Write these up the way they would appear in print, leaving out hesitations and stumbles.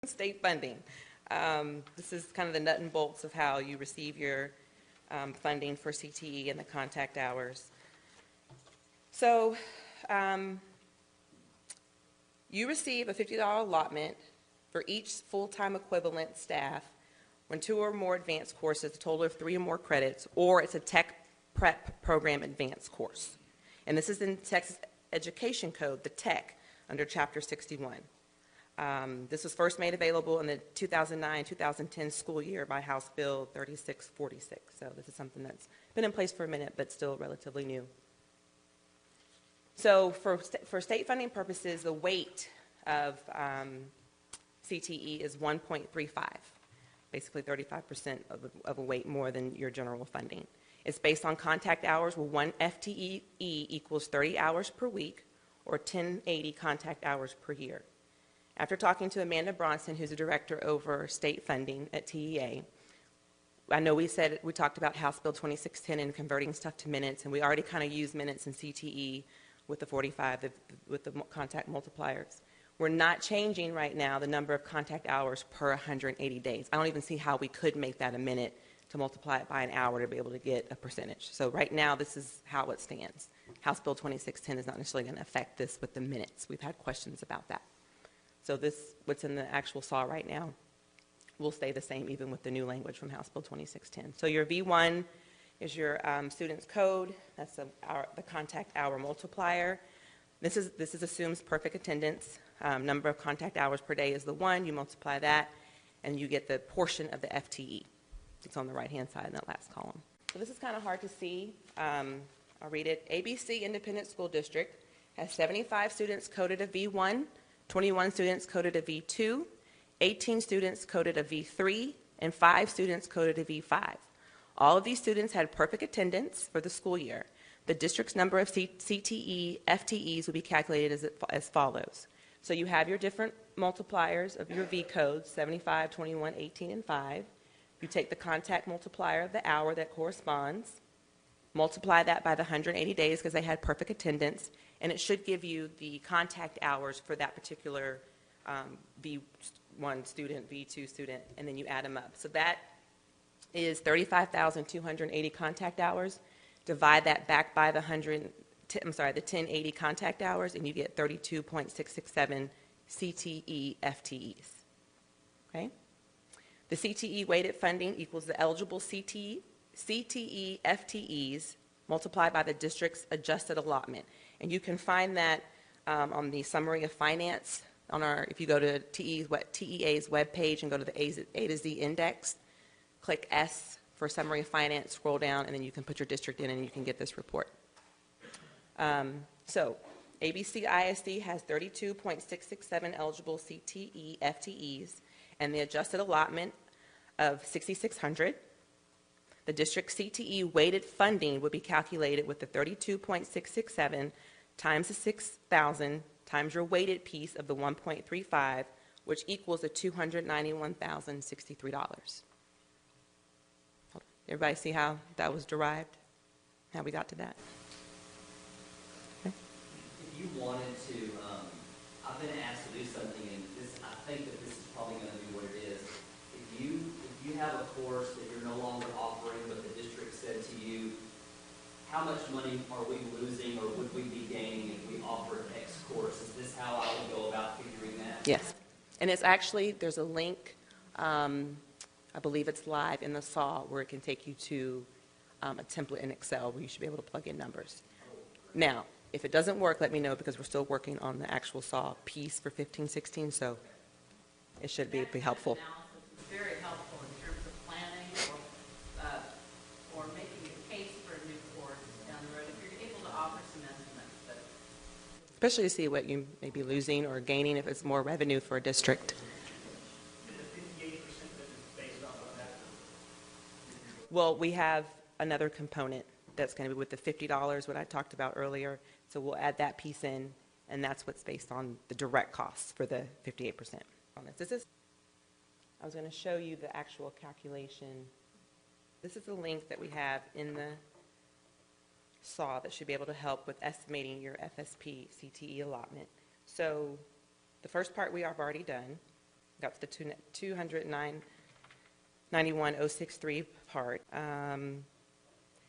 State funding. This is kind of the nut and bolts of how you receive your funding for CTE and the contact hours. So you receive a $50 allotment for each full-time equivalent staff when 2 or more advanced courses, a total of 3 or more credits, or it's a tech prep program advanced course. And this is in Texas Education Code, the tech, under Chapter 61. This was first made available in the 2009-2010 school year by House Bill 3646. So this is something that's been in place for a minute, but still relatively new. So for state funding purposes, the weight of CTE is 1.35, basically 35% of a weight more than your general funding. It's based on contact hours, where 1 FTE equals 30 hours per week, or 1080 contact hours per year. After talking to Amanda Bronson, who's a director over state funding at TEA, I know we talked about House Bill 2610 and converting stuff to minutes, and we already kind of use minutes in CTE with the 45, with the contact multipliers. We're not changing right now the number of contact hours per 180 days. I don't even see how we could make that a minute to multiply it by an hour to be able to get a percentage. So right now, this is how it stands. House Bill 2610 is not necessarily going to affect this with the minutes. We've had questions about that. So this, what's in the actual SAW right now, will stay the same even with the new language from House Bill 2610. So your V1 is your student's code. That's the contact hour multiplier. This assumes perfect attendance. Number of contact hours per day is the 1. You multiply that, and you get the portion of the FTE. It's on the right-hand side in that last column. So this is kind of hard to see. I'll read it. ABC Independent School District has 75 students coded a V1, 21 students coded a V2, 18 students coded a V3, and 5 students coded a V5. All of these students had perfect attendance for the school year. The district's number of CTE FTEs will be calculated as follows. So you have your different multipliers of your V codes, 75, 21, 18, and 5. You take the contact multiplier of the hour that corresponds, multiply that by the 180 days because they had perfect attendance, and it should give you the contact hours for that particular V1 student, V2 student, and then you add them up. So that is 35,280 contact hours. Divide that back by the 1080 contact hours, and you get 32.667 CTE FTEs. Okay? The CTE weighted funding equals the eligible CTE FTEs multiplied by the district's adjusted allotment. And you can find that on the summary of finance if you go to TEA's webpage and go to the A to Z index, click S for summary of finance, scroll down, and then you can put your district in and you can get this report. So ABC ISD has 32.667 eligible CTE FTEs and the adjusted allotment of 6,600. The district CTE weighted funding would be calculated with the 32.667 times the 6,000 times your weighted piece of the 1.35, which equals the $291,063. Everybody see how that was derived? How we got to that? Okay. If you wanted to, I've been asked to do something, and I think that this is probably going to be what it is. If you have a course that you're no longer offering, but the district said to you, how much money are we losing or would we be gaining if we offered X course? Is this how I would go about figuring that? Yes. And it's actually, there's a link, I believe it's live in the SAW, where it can take you to a template in Excel where you should be able to plug in numbers. Now, if it doesn't work, let me know because we're still working on the actual SAW piece for 15-16, so it should be helpful. It's very helpful in terms of planning or making a case for a new course down the road if you're able to offer some estimates. Especially to see what you may be losing or gaining if it's more revenue for a district. Well, we have another component that's going to be with the $50, what I talked about earlier. So we'll add that piece in, and that's what's based on the direct costs for the 58% on this. I was going to show you the actual calculation. This is the link that we have in the SAW that should be able to help with estimating your FSP CTE allotment. So the first part we have already done. That's the 291,063 part.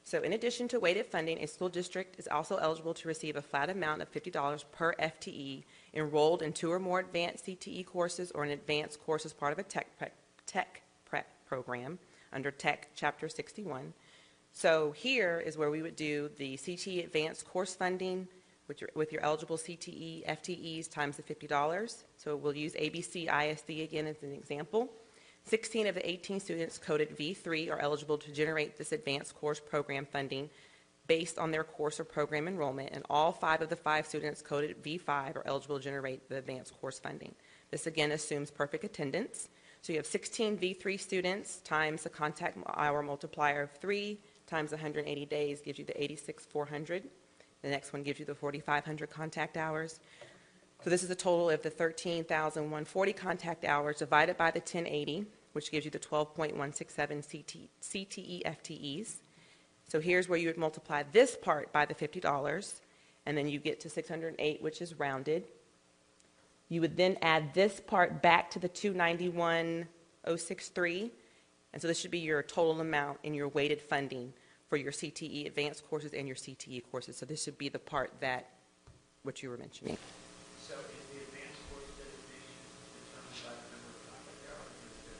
So in addition to weighted funding, a school district is also eligible to receive a flat amount of $50 per FTE enrolled in 2 or more advanced CTE courses or an advanced course as part of a tech prep program under Tech Chapter 61. So here is where we would do the CTE advanced course funding with your eligible CTE FTEs times the $50. So we'll use ABC ISD again as an example. 16 of the 18 students coded V3 are eligible to generate this advanced course program funding based on their course or program enrollment, and all 5 of the 5 students coded V5 are eligible to generate the advanced course funding. This again assumes perfect attendance. So you have 16 V3 students times the contact hour multiplier of 3 times 180 days gives you the 86,400. The next one gives you the 4,500 contact hours. So this is a total of the 13,140 contact hours divided by the 1080, which gives you the 12.167 CTE FTEs. So here's where you would multiply this part by the $50, and then you get to 608, which is rounded. You would then add this part back to the 291,063, and so this should be your total amount in your weighted funding for your CTE advanced courses and your CTE courses. So this should be the part that, what you were mentioning. So is the advanced course designation determined by the number of contact hours, or is there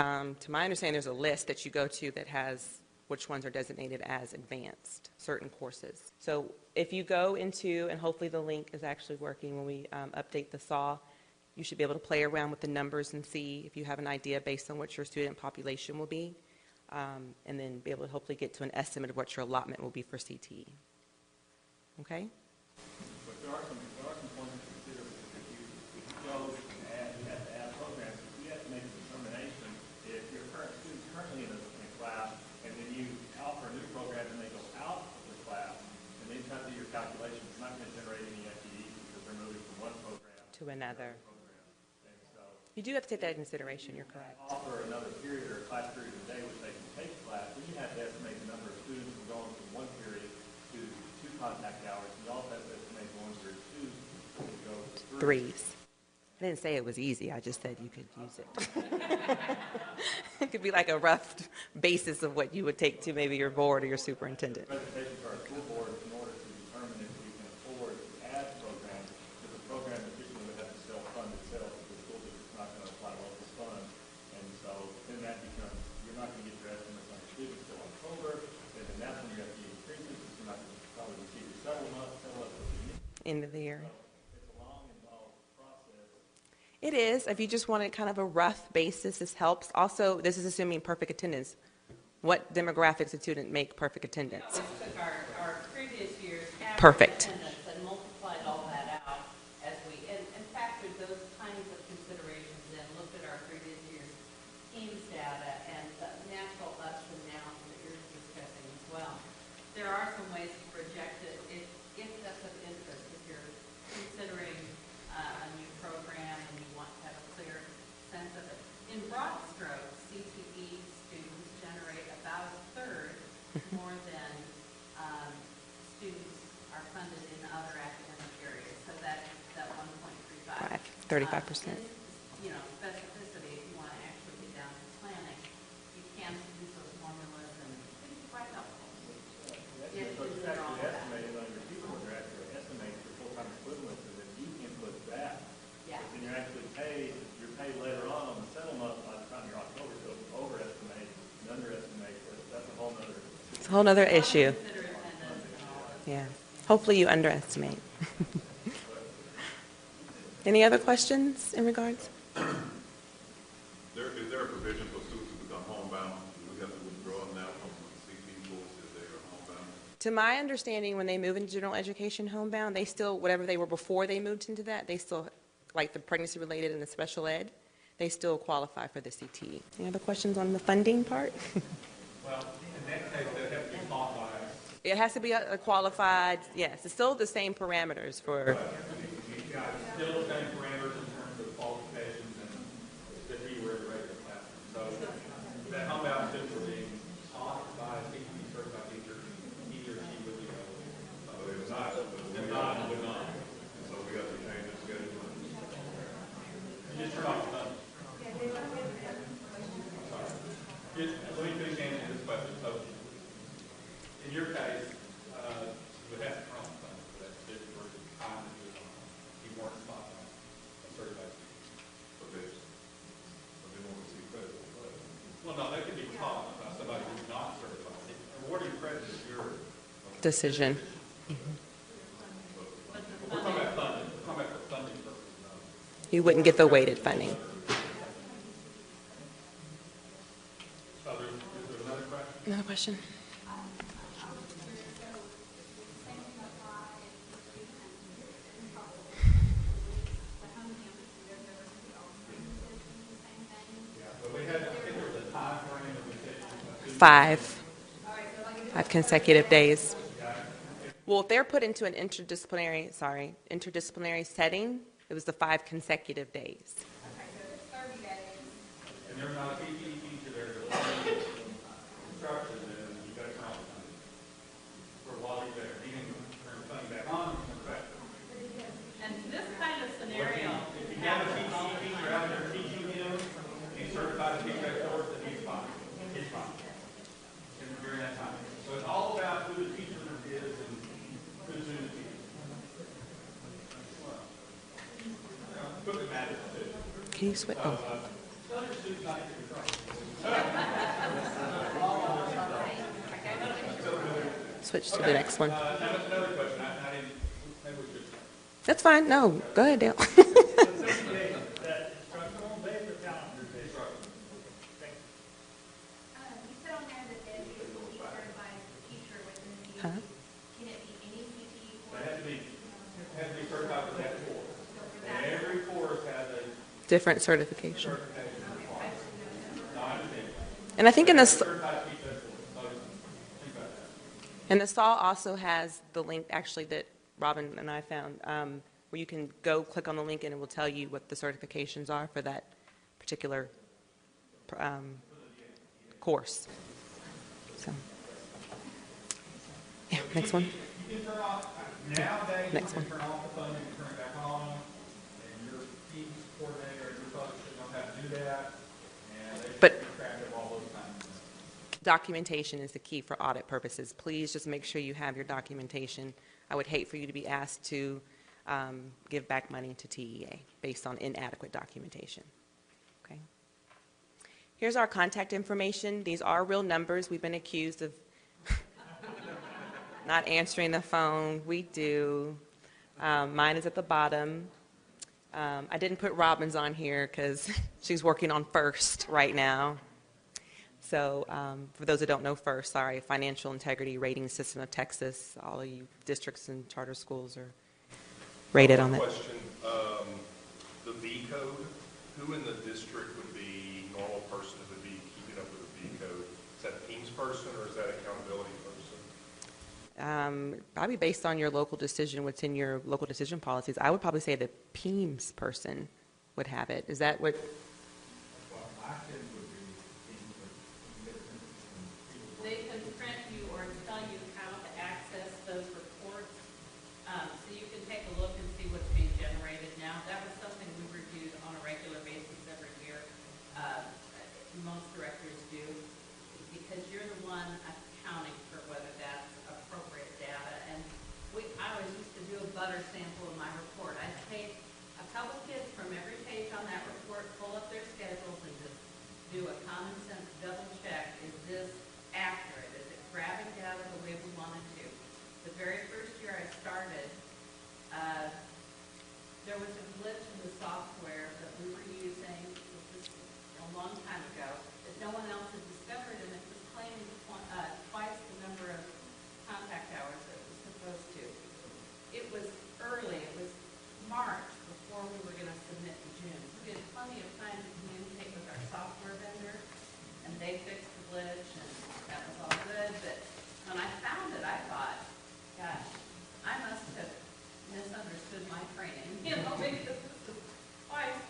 a list? To my understanding, there's a list that you go to that has which ones are designated as advanced, certain courses. So if you go into, and hopefully the link is actually working when we update the SAW, you should be able to play around with the numbers and see if you have an idea based on what your student population will be, and then be able to hopefully get to an estimate of what your allotment will be for CTE. Okay? But there are some points to consider, because if you go and add, you have to add programs, you have to make a determination if your current student's currently in a class, and then you offer a new program and they go out of the class, and then you try to do your calculations, it's not going to generate any FTEs because they're moving from one program To another. program. And so You do have to take that into consideration. You're correct. offer another period or a class period a day which they can take class, then you have to estimate the number of students who are going from one period to 2 contact hours. You also have to estimate going through 2 to go to 3. 3s. I didn't say it was easy. I just said you could use it. It could be like a rough basis of what you would take to maybe your board or your superintendent. Presentation to our school board in order to determine if we can afford to add programs, because the program officially would have to self-fund itself, because the school district's not going to apply local funds. And so then that becomes, you're not going to get your estimates on your students until October, and then that's when you have to increase it, because you're not going to probably receive your settlement what you need. End of the year. So it's a long, involved process. It is. If you just wanted kind of a rough basis, this helps. Also, this is assuming perfect attendance. What demographics did student make perfect attendance? We took our previous year's average Perfect. attendance and multiplied all that out as we, and factored those kinds of considerations in, looked at our previous year's teams data and the natural ups and downs that you're discussing as well. There are some ways to project it if that's of interest, if you're considering a new program and you want to have a clear sense of it. In broad strokes, CTE students generate about a third more than students are funded in other academic areas. So that 1.35. 35%. You know, specificity, if you want to actually get down to planning, you can use those formulas and it can be quite helpful. That's so you actually estimate it on your people, you're actually estimating your full-time equivalents, and then you input that. Yeah. But then you're actually paid, you're paid later on the settlement by the time you're October, so overestimate and underestimate, that's a whole nother. It's a whole other issue. Consider attendance and all of Yeah. Hopefully you underestimate. Any other questions in regards? Is there a provision for students who become homebound? Do we have to withdraw them now from the CTE course if they are homebound? To my understanding, when they move into general education homebound, they still, whatever they were before they moved into that, they still, like the pregnancy-related and the special ed, they still qualify for the CTE. Any other questions on the funding part? Well, in that case, they have to be taught by us. It has to be a qualified, yes, it's still the same parameters for, You got still the same parameters in terms of qualifications and that you were in a regular classroom. So that homebound student will be taught by a CTE certified teacher, he or she would be eligible. So if not, If not, would not. so we have to change the schedule. just turn off the phone. Let me finish answering this question. So, in your case, you would have to turn off the phone for that specific work of time that you're on. You weren't spot on a certified teacher. But they want to see credit. Well, no, that could be taught by somebody who's not certified. Awarding credit is your Decision. We're talking about funding. We're talking about for funding purposes. You wouldn't get the weighted funding. So is there another question? Another question? But we had, I think there was a time frame that we said. 5 consecutive days. Well, if they're put into an interdisciplinary setting, it was the 5 consecutive days. And there's not a CTE teacher there to learn instruction, and you got to turn off the funding. For while he's there, he can turn the funding back on and turn it back. And this kind of scenario. If you have a CTE teacher out there teaching him, he's certified to teach that course, then he's fine. He's fine. During that time. So it's all about who the teacher is and who's doing the teaching. Well, equipment matters too. Can you switch? Oh. Tell your students not to get in trouble. Switch to the next one. Now, that's another question. I didn't, maybe we should. That's fine. No, go ahead, Dale. That instructional days or calendar days? You said on there that they need to be certified teacher within the Huh? Can it be any CTE They course? have to be certified for that course. And every course has a Different certification. certification requirement. No, I understand. And I think in the Certified to teach that course. So think about that. and the SAW also has the link actually that Robin and I found, where you can go click on the link and it will tell you what the certifications are for that particular course. So, yeah, next one. You can turn off, nowadays, Next you one. can turn off the funding and turn it back on, and your team's coordinator and your folks should know how to do that, and they should But- keep track of all those times. Documentation is the key for audit purposes. Please just make sure you have your documentation. I would hate for you to be asked to give back money to TEA based on inadequate documentation. Okay. Here's our contact information. These are real numbers. We've been accused of not answering the phone. We do. Mine is at the bottom. I didn't put Robin's on here because she's working on FIRST right now. So for those that don't know FIRST, sorry, Financial Integrity Rating System of Texas. All of you districts and charter schools are rated on that. Question, the V code, who in the district would be normal person who would be keeping up with the V code? Is that a Teams person or is that accountability person? Probably based on your local decision, what's in your local decision policies. I would probably say the PEAMS person would have it. Is that what? They can print you or tell you how to access those reports, so you can take a look and see what's being generated now. That was something we reviewed on a regular basis every year. Most directors do, because you're the one accounting for whether that's appropriate data. And I always used to do a butter sample of my report. I'd take a couple kids from every page on that report, pull up their schedules, and just do a common sense double check. Is this accurate? Is it grabbing data the way we want it to? The very first year I started, there was a glitch in the software that we were using, this was a long time ago, that no one else had discovered, and it was claiming twice the number of contact hours that it was supposed to. It was early, it was March before we were going to submit in June. We had plenty of time to communicate with our software vendor, and they fixed the glitch, and that was all good. But when I found it, I thought, gosh, I must have misunderstood my training, because this is twice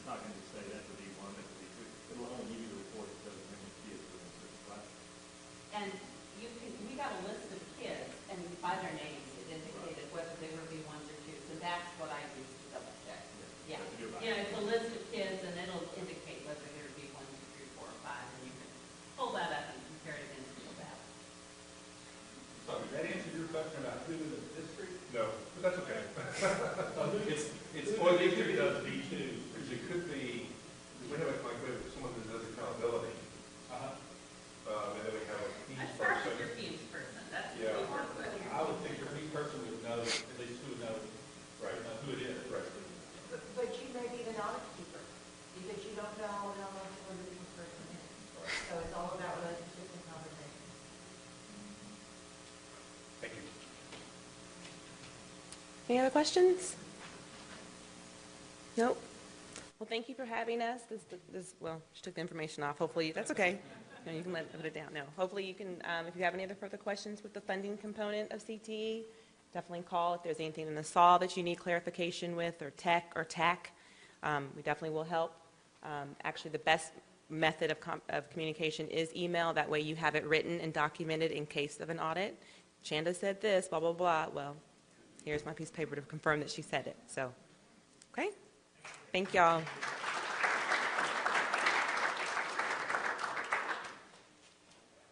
it's not going to say that would be one, that would be two. It'll only give you the report that shows how many kids within a certain class. And we got a list of kids, and by their names, it indicated whether they were B1s or 2s, and that's what I used to double check. Yeah. It's a list of kids, and it'll indicate whether they're B1, 2, 3, 4, or 5, and you can pull that up and compare it against the data. So did that answer your question about who in the district? No, but that's okay. It's what the district does B2. Because it could be, we have like someone that does accountability, and then we have a I team start with person. your teams person, that's what Yeah. we work with. I would think your lead person would know, at least who would know, Right. who it is. Right. But you may be the knowledge keeper, because you don't know how much one of the person is. So it's all about relationships and conversation. Thank you. Any other questions? Nope. Well, thank you for having us. Well, she took the information off. Hopefully, that's okay. No, you can put it down. No, hopefully you can, if you have any other further questions with the funding component of CTE, definitely call if there's anything in the SAW that you need clarification with, or tech or TAC. We definitely will help. Actually, the best method of communication is email. That way you have it written and documented in case of an audit. Chanda said this, blah, blah, blah. Well, here's my piece of paper to confirm that she said it. So, okay. Thank y'all.